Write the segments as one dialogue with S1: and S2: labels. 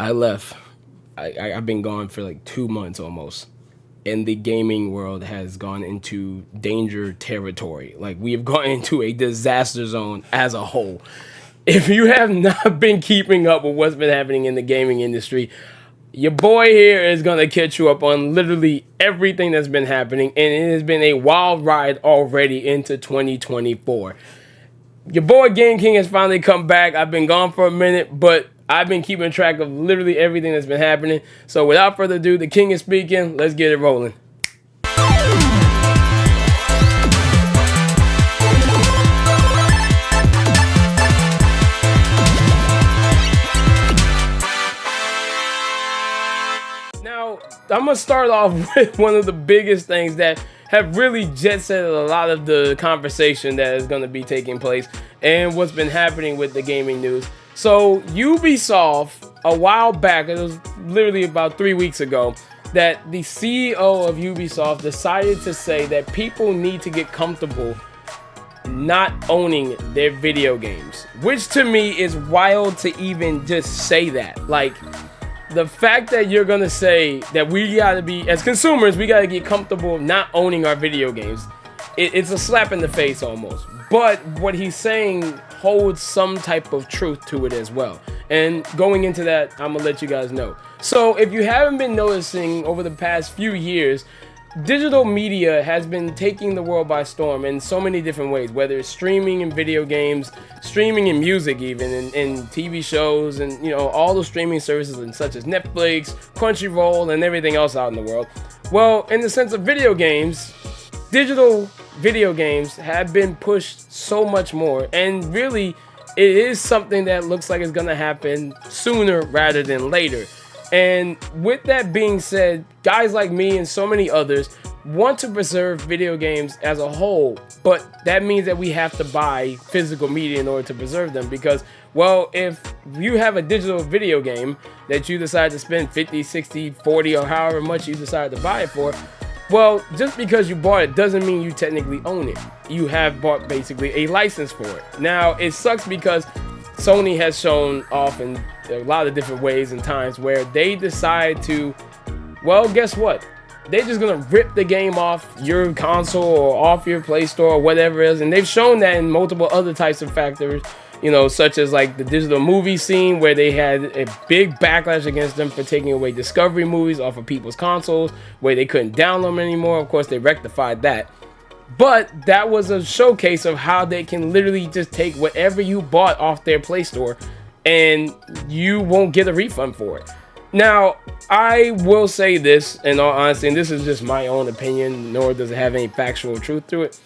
S1: I left. I've been gone for like 2 months almost. And the gaming world has gone into danger territory. Like, we have gone into a disaster zone as a whole. If you have not been keeping up with what's been happening in the gaming industry, your boy here is going to catch you up on literally everything that's been happening. And it has been a wild ride already into 2024. Your boy Game King has finally come back. I've been gone for a minute, but I've been keeping track of literally everything that's been happening. So without further ado, the King is speaking. Let's get it rolling. Now, I'm going to start off with one of the biggest things that have really jet set a lot of the conversation that is going to be taking place and what's been happening with the gaming news. So Ubisoft, a while back, it was literally about 3 weeks ago, that the CEO of Ubisoft decided to say that people need to get comfortable not owning their video games, which to me is wild to even just say that. Like, the fact that you're gonna say that we gotta be, as consumers, we gotta get comfortable not owning our video games, it's a slap in the face almost. But what he's saying holds some type of truth to it as well. And going into that, I'm gonna let you guys know. So if you haven't been noticing over the past few years, digital media has been taking the world by storm in so many different ways, whether it's streaming in video games, streaming in music even, in TV shows, and all the streaming services and such as Netflix, Crunchyroll, and everything else out in the world. Well, in the sense of video games, digital video games have been pushed so much more, and really it is something that looks like it's gonna happen sooner rather than later. And with that being said, guys like me and so many others want to preserve video games as a whole, but that means that we have to buy physical media in order to preserve them, because, well, if you have a digital video game that you decide to spend 50, 60, 40, or however much you decide to buy it for, well, just because you bought it doesn't mean you technically own it. You have bought basically a license for it. Now, it sucks because Sony has shown off in a lot of different ways and times where they decide to, well, guess what? They're just going to rip the game off your console or off your Play Store or whatever it is. And they've shown that in multiple other types of factors, such as like the digital movie scene, where they had a big backlash against them for taking away Discovery movies off of people's consoles, where they couldn't download them anymore. Of course, they rectified that. But that was a showcase of how they can literally just take whatever you bought off their Play Store and you won't get a refund for it. Now, I will say this, in all honesty, and this is just my own opinion, nor does it have any factual truth to it.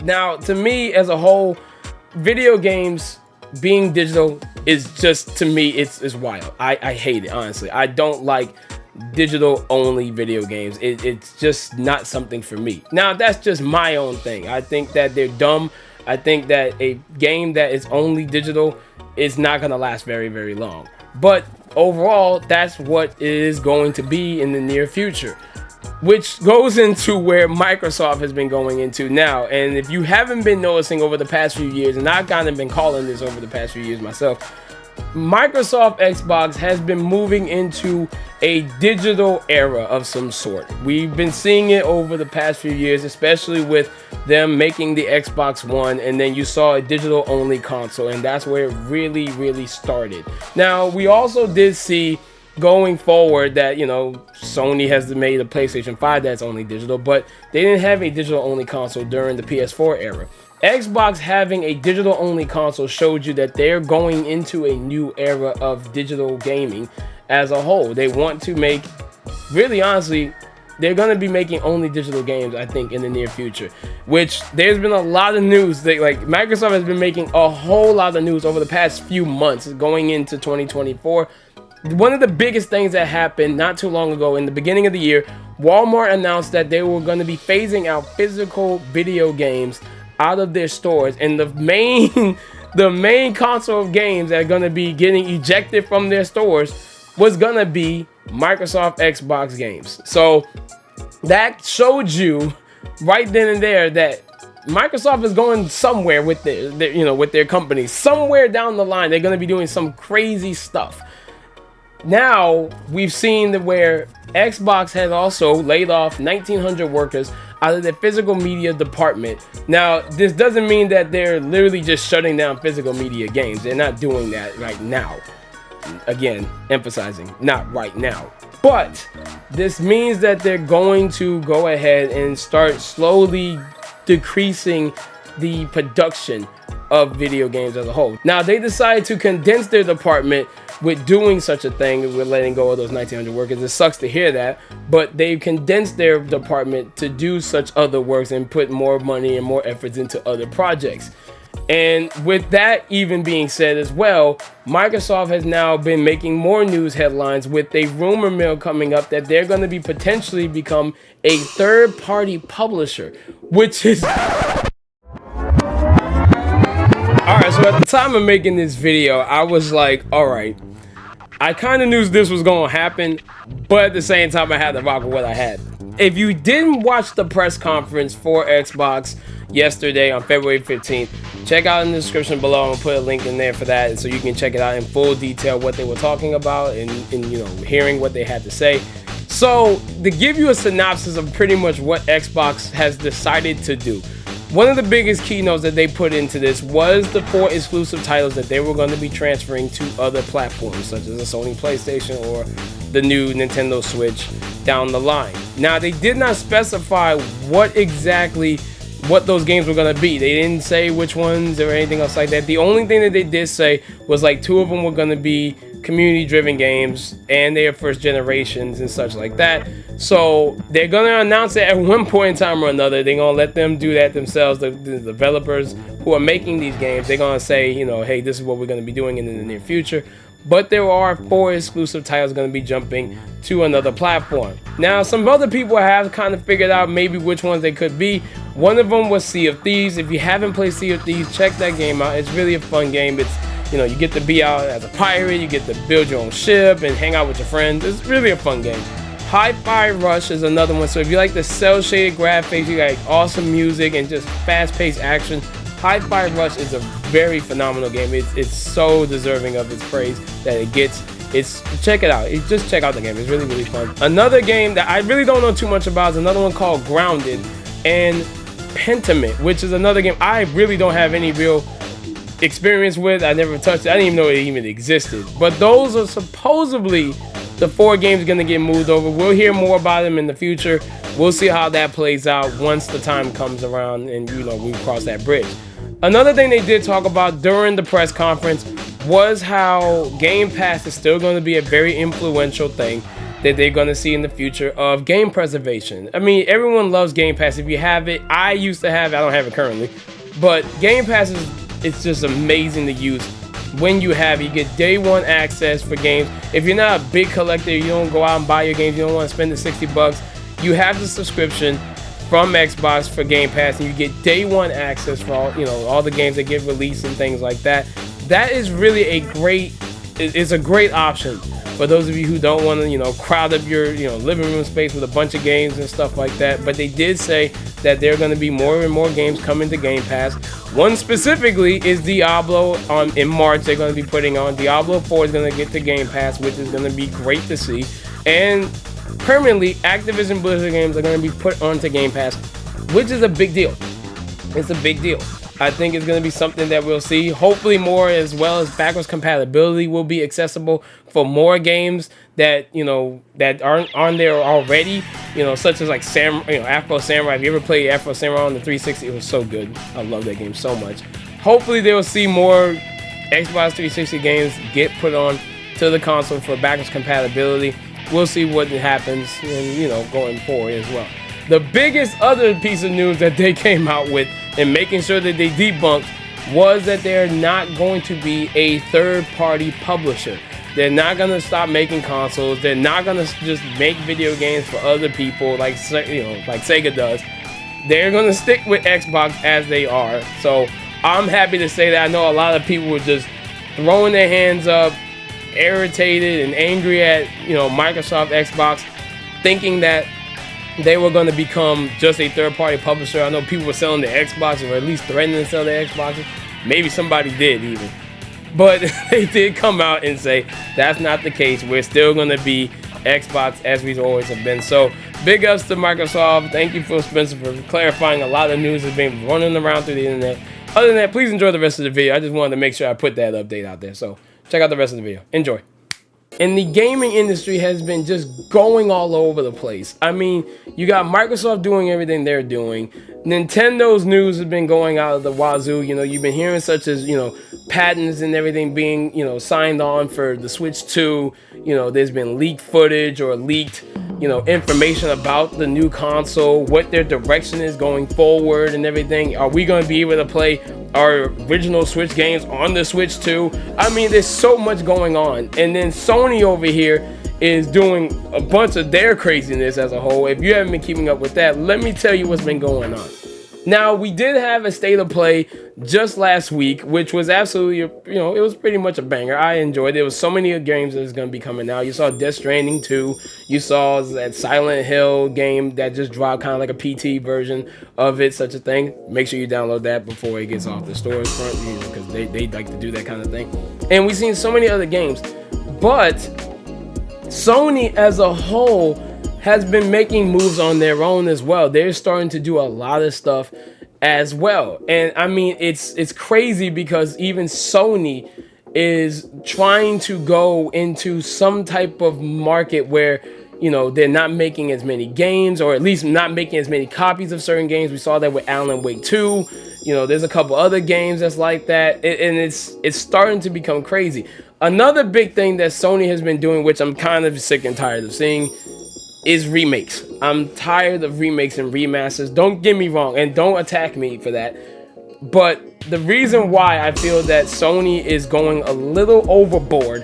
S1: Now, to me as a whole, video games being digital is just, to me, it's wild. I hate it, honestly. I don't like digital only video games. It's just not something for me. Now, that's just my own thing. I think that they're dumb. I think that a game that is only digital is not going to last very, very long. But overall, that's what it is going to be in the near future, which goes into where Microsoft has been going into now. And if you haven't been noticing over the past few years, and I've kind of been calling this over the past few years myself, Microsoft Xbox has been moving into a digital era of some sort. We've been seeing it over the past few years, especially with them making the Xbox One, and then you saw a digital only console, and that's where it really, really started. Now, we also did see going forward that, Sony has made a PlayStation 5 that's only digital, but they didn't have a digital only console during the PS4 era. Xbox having a digital only console showed you that they're going into a new era of digital gaming as a whole. They want to make, really honestly, they're going to be making only digital games, I think, in the near future, which there's been a lot of news that, like, Microsoft has been making a whole lot of news over the past few months going into 2024. One of the biggest things that happened not too long ago, in the beginning of the year, Walmart announced that they were going to be phasing out physical video games out of their stores, and the main console of games that are going to be getting ejected from their stores was going to be Microsoft Xbox games. So that showed you right then and there that Microsoft is going somewhere with their with their company. Somewhere down the line, they're going to be doing some crazy stuff. now we've seen that where Xbox has also laid off 1,900 workers out of their physical media department. Now, this doesn't mean that they're literally just shutting down physical media games. They're not doing that right now. Again, emphasizing, not right now. But this means that they're going to go ahead and start slowly decreasing the production of video games as a whole. Now, they decided to condense their department with doing such a thing, with letting go of those 1,900 workers. It sucks to hear that, but they've condensed their department to do such other works and put more money and more efforts into other projects. And with that even being said as well, Microsoft has now been making more news headlines with a rumor mill coming up that they're going to be potentially become a third-party publisher, which is... Alright, so at the time of making this video, I was like, alright, I kind of knew this was going to happen, but at the same time, I had to rock with what I had. If you didn't watch the press conference for Xbox yesterday on February 15th, check out in the description below. I'm gonna put a link in there for that, so you can check it out in full detail what they were talking about and you know, hearing what they had to say. So to give you a synopsis of pretty much what Xbox has decided to do, one of the biggest keynotes that they put into this was the 4 exclusive titles that they were going to be transferring to other platforms, such as the Sony PlayStation or the new Nintendo Switch down the line. Now, they did not specify what those games were going to be. They didn't say which ones or anything else like that. The only thing that they did say was like 2 of them were going to be community-driven games, and they are first generations and such like that. So they're gonna announce it at one point in time or another. They're gonna let them do that themselves. The developers who are making these games, they're gonna say, you know, hey, this is what we're gonna be doing in the near future. But there are 4 exclusive titles gonna be jumping to another platform. Now, some other people have kind of figured out maybe which ones they could be. One of them was Sea of Thieves. If you haven't played Sea of Thieves, check that game out. It's really a fun game. It's, you know, you get to be out as a pirate, you get to build your own ship and hang out with your friends. It's really a fun game. Hi-Fi Rush is another one. So if you like the cel-shaded graphics, you got awesome music and just fast-paced action, Hi-Fi Rush is a very phenomenal game. It's so deserving of its praise that it gets. Check it out. Just check out the game. It's really, really fun. Another game that I really don't know too much about is another one called Grounded and Pentiment, which is another game I really don't have any real experience with. I never touched it. I didn't even know it even existed. But those are supposedly the 4 games going to get moved over. We'll hear more about them in the future. We'll see how that plays out once the time comes around and, you know, we cross that bridge. Another thing they did talk about during the press conference was how Game Pass is still going to be a very influential thing that they're going to see in the future of game preservation. I mean, everyone loves Game Pass. If you have it, I used to have it. I don't have it currently. But Game Pass it's just amazing to use. When you have it, you get day 1 access for games. If you're not a big collector, you don't go out and buy your games, you don't want to spend the $60, you have the subscription from Xbox for Game Pass, and you get day 1 access for all the games that get released and things like that. That is really it's a great option for those of you who don't want to, crowd up your, living room space with a bunch of games and stuff like that. But they did say that there are going to be more and more games coming to Game Pass. One specifically is Diablo. In March, they're going to be putting on Diablo 4 is going to get to Game Pass, which is going to be great to see. And permanently, Activision Blizzard games are going to be put onto Game Pass, which is a big deal. It's a big deal. I think it's going to be something that we'll see. Hopefully more, as well as backwards compatibility will be accessible for more games that, that aren't on there already, such as like Afro Samurai. If you ever played Afro Samurai on the 360, it was so good. I love that game so much. Hopefully they will see more Xbox 360 games get put on to the console for backwards compatibility. We'll see what happens, and, going forward as well. The biggest other piece of news that they came out with and making sure that they debunked was that they're not going to be a third-party publisher. They're not going to stop making consoles. They're not going to just make video games for other people like Sega does. They're going to stick with Xbox as they are. So I'm happy to say that. I know a lot of people were just throwing their hands up, irritated and angry at Microsoft, Xbox, thinking that they were going to become just a third-party publisher. I know people were selling their Xboxes, or at least threatening to sell their Xboxes. Maybe somebody did even. But they did come out and say that's not the case. We're still going to be Xbox as we always have been. So big ups to Microsoft. Thank you, Phil Spencer, for clarifying a lot of news that's been running around through the internet. Other than that, please enjoy the rest of the video. I just wanted to make sure I put that update out there. So check out the rest of the video. Enjoy. And the gaming industry has been just going all over the place. I mean, you got Microsoft doing everything they're doing. Nintendo's news has been going out of the wazoo. You know, you've been hearing such as, you know, patents and everything being, you know, signed on for the Switch 2. You know, there's been leaked footage or leaked, you know, information about the new console, what their direction is going forward and everything. Are we going to be able to play our original Switch games on the Switch 2? I mean, there's so much going on. And then Sony over here is doing a bunch of their craziness as a whole. If you haven't been keeping up with that, let me tell you what's been going on. Now, we did have a state of play just last week, which was absolutely, you know, it was pretty much a banger. I enjoyed it. There was so many games that is going to be coming out. You saw Death Stranding 2. You saw that Silent Hill game that just dropped, kind of like a PT version of it, such a thing. Make sure you download that before it gets off the store's front, you know, because they like to do that kind of thing. And we've seen so many other games. But Sony as a whole has been making moves on their own as well. They're starting to do a lot of stuff as well. And I mean, it's crazy because even Sony is trying to go into some type of market where, you know, they're not making as many games, or at least not making as many copies of certain games. We saw that with Alan Wake 2. You know, there's a couple other games that's like that. And it's starting to become crazy. Another big thing that Sony has been doing, which I'm kind of sick and tired of seeing, is remakes. I'm tired of remakes and remasters. Don't get me wrong, and don't attack me for that. But the reason why I feel that Sony is going a little overboard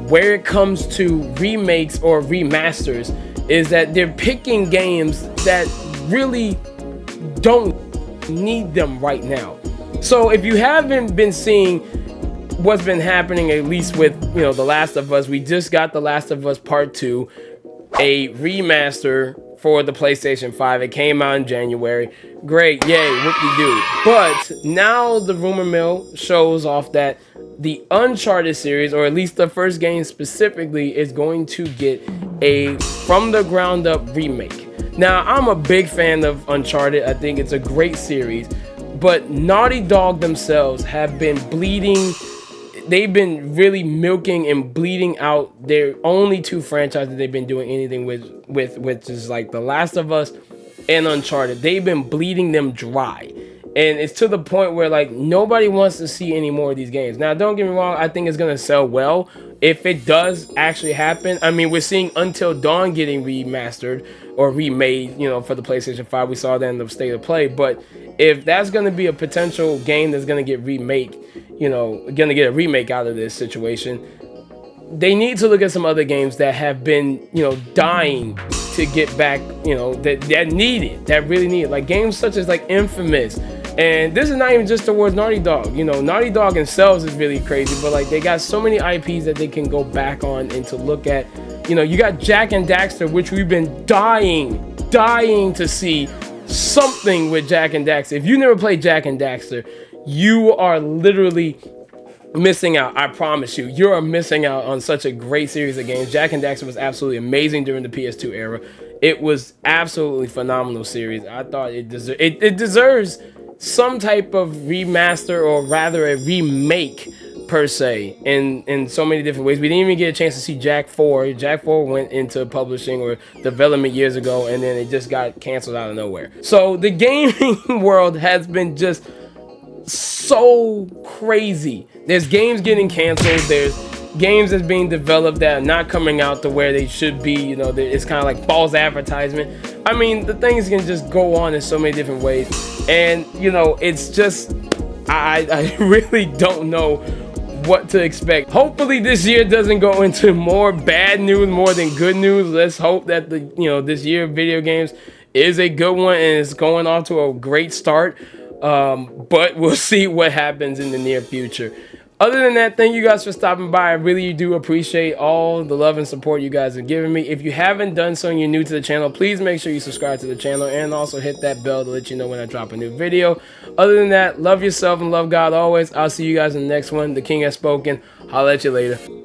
S1: where it comes to remakes or remasters is that they're picking games that really don't need them right now. So if you haven't been seeing what's been happening, at least with, you know, The Last of Us, we just got The Last of Us Part 2, a remaster for the PlayStation 5. It came out in January. Great, yay, whoop-de-doo. But now the rumor mill shows off that the Uncharted series, or at least the first game specifically, is going to get a from the ground up remake. Now, I'm a big fan of Uncharted. I think it's a great series. But Naughty Dog themselves have been bleeding. They've been really milking and bleeding out their only two franchises they've been doing anything with, which is like The Last of Us and Uncharted. They've been bleeding them dry. And it's to the point where, like, nobody wants to see any more of these games. Now, don't get me wrong, I think it's going to sell well if it does actually happen. I mean, we're seeing Until Dawn getting remastered or remade, you know, for the PlayStation 5. We saw that in the state of play. But if that's going to be a potential game that's going to get remade, you know, going to get a remake out of this situation, they need to look at some other games that have been, you know, dying to get back, you know, that need it, that really need it. Like games such as like Infamous. And this is not even just towards Naughty Dog. You know, Naughty Dog themselves is really crazy, but like they got so many IPs that they can go back on and to look at. You know, you got Jak and Daxter, which we've been dying to see something with Jak and Daxter. If you never played Jak and Daxter, you are literally missing out. I promise you, you're missing out on such a great series of games. Jak and Daxter was absolutely amazing during the PS2 era. It was absolutely phenomenal series. I thought it deserves some type of remaster, or rather a remake per se, in so many different ways. We didn't even get a chance to see Jak 4. Jak 4 went into publishing or development years ago, and then it just got canceled out of nowhere. So the gaming world has been just so crazy. There's games getting canceled. There's games that's being developed that are not coming out to where they should be. You know, it's kind of like false advertisement. I mean, the things can just go on in so many different ways. And, you know, it's just, I really don't know what to expect. Hopefully this year doesn't go into more bad news more than good news. Let's hope that this year of video games is a good one and it's going off to a great start. But we'll see what happens in the near future. Other than that, thank you guys for stopping by. I really do appreciate all the love and support you guys have given me. If you haven't done so and you're new to the channel, please make sure you subscribe to the channel and also hit that bell to let you know when I drop a new video. Other than that, love yourself and love God always. I'll see you guys in the next one. The King has spoken. Holla at you later.